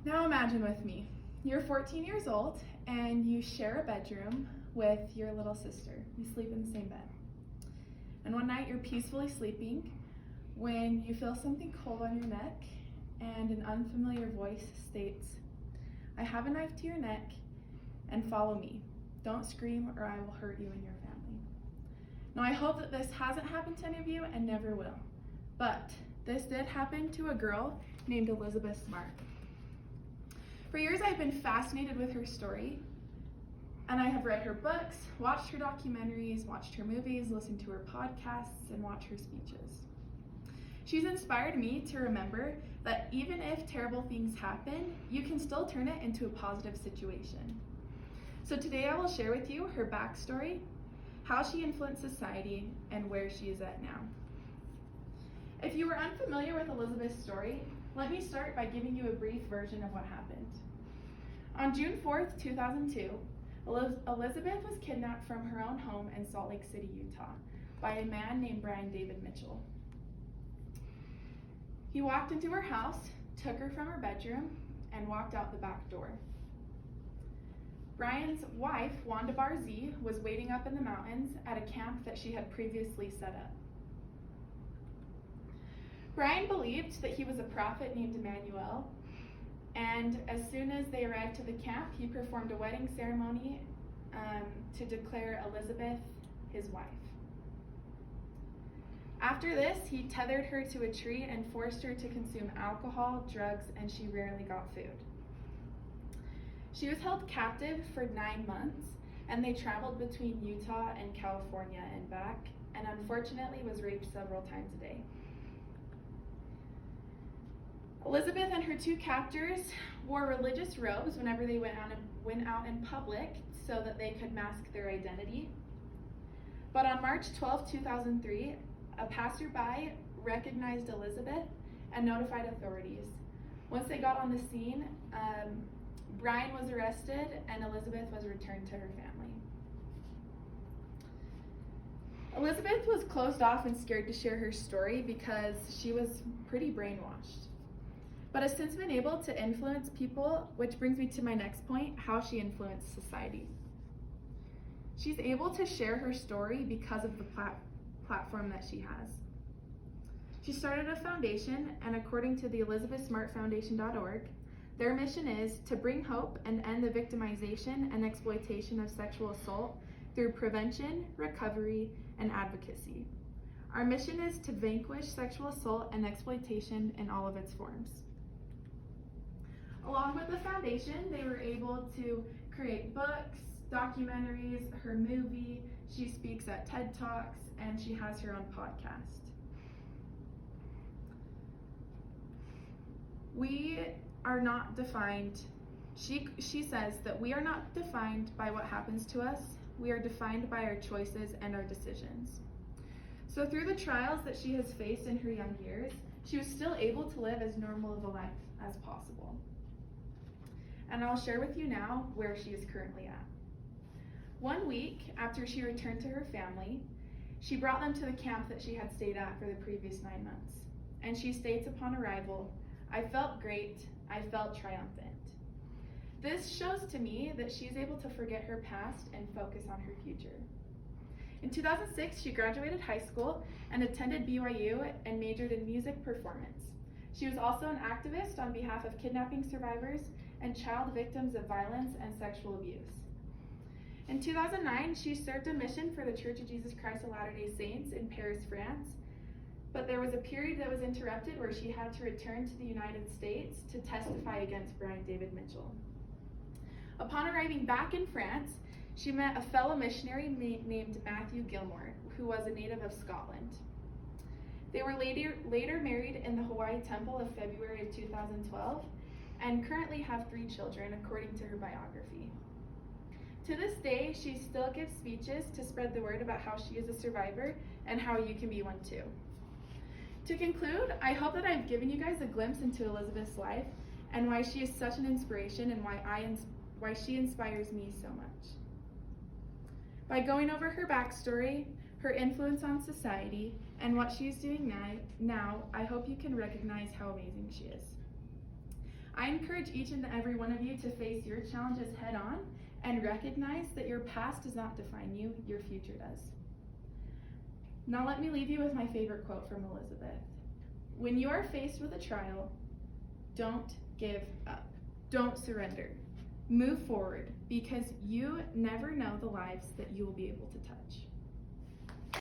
Now imagine with me, you're 14 years old and you share a bedroom with your little sister. You sleep in the same bed. And one night you're peacefully sleeping when you feel something cold on your neck and an unfamiliar voice states, "I have a knife to your neck and follow me. Don't scream or I will hurt you and your family." Now I hope that this hasn't happened to any of you and never will. But this did happen to a girl named Elizabeth Smart. For years I've been fascinated with her story, and I have read her books, watched her documentaries, watched her movies, listened to her podcasts, and watched her speeches. She's inspired me to remember that even if terrible things happen, you can still turn it into a positive situation. So today I will share with you her backstory, how she influenced society, and where she is at now. If you are unfamiliar with Elizabeth's story, let me start by giving you a brief version of what happened. On June 4th, 2002, Elizabeth was kidnapped from her own home in Salt Lake City, Utah, by a man named Brian David Mitchell. He walked into her house, took her from her bedroom, and walked out the back door. Brian's wife, Wanda Barzee, was waiting up in the mountains at a camp that she had previously set up. Brian believed that he was a prophet named Emmanuel, and as soon as they arrived to the camp, he performed a wedding ceremony to declare Elizabeth his wife. After this, he tethered her to a tree and forced her to consume alcohol, drugs, and she rarely got food. She was held captive for 9 months, and they traveled between Utah and California and back, and unfortunately was raped several times a day. Elizabeth and her 2 captors wore religious robes whenever they went out in public so that they could mask their identity. But on March 12, 2003, a passerby recognized Elizabeth and notified authorities. Once they got on the scene, Brian was arrested and Elizabeth was returned to her family. Elizabeth was closed off and scared to share her story because she was pretty brainwashed, but has since been able to influence people, which brings me to my next point, how she influenced society. She's able to share her story because of the platform that she has. She started a foundation, and according to the ElizabethSmartFoundation.org, their mission is to bring hope and end the victimization and exploitation of sexual assault through prevention, recovery, and advocacy. Our mission is to vanquish sexual assault and exploitation in all of its forms. Along with the foundation, they were able to create books, documentaries, her movie, she speaks at TED Talks, and she has her own podcast. We are not defined, she says that we are not defined by what happens to us, we are defined by our choices and our decisions. So through the trials that she has faced in her young years, she was still able to live as normal of a life as possible. And I'll share with you now where she is currently at. 1 week after she returned to her family, she brought them to the camp that she had stayed at for the previous 9 months. And she states upon arrival, "I felt great, I felt triumphant." This shows to me that she's able to forget her past and focus on her future. In 2006, she graduated high school and attended BYU and majored in music performance. She was also an activist on behalf of kidnapping survivors and child victims of violence and sexual abuse. In 2009, she served a mission for the Church of Jesus Christ of Latter-day Saints in Paris, France, but there was a period that was interrupted where she had to return to the United States to testify against Brian David Mitchell. Upon arriving back in France, she met a fellow missionary named Matthew Gilmore, who was a native of Scotland. They were later married in the Hawaii Temple of February of 2012 and currently have 3 children, according to her biography. To this day, she still gives speeches to spread the word about how she is a survivor and how you can be one too. To conclude, I hope that I've given you guys a glimpse into Elizabeth's life and why she is such an inspiration and why she inspires me so much. By going over her backstory, her influence on society, and what she's doing now, I hope you can recognize how amazing she is. I encourage each and every one of you to face your challenges head on and recognize that your past does not define you, your future does. Now let me leave you with my favorite quote from Elizabeth. When you are faced with a trial, don't give up. Don't surrender. Move forward, because you never know the lives that you will be able to touch.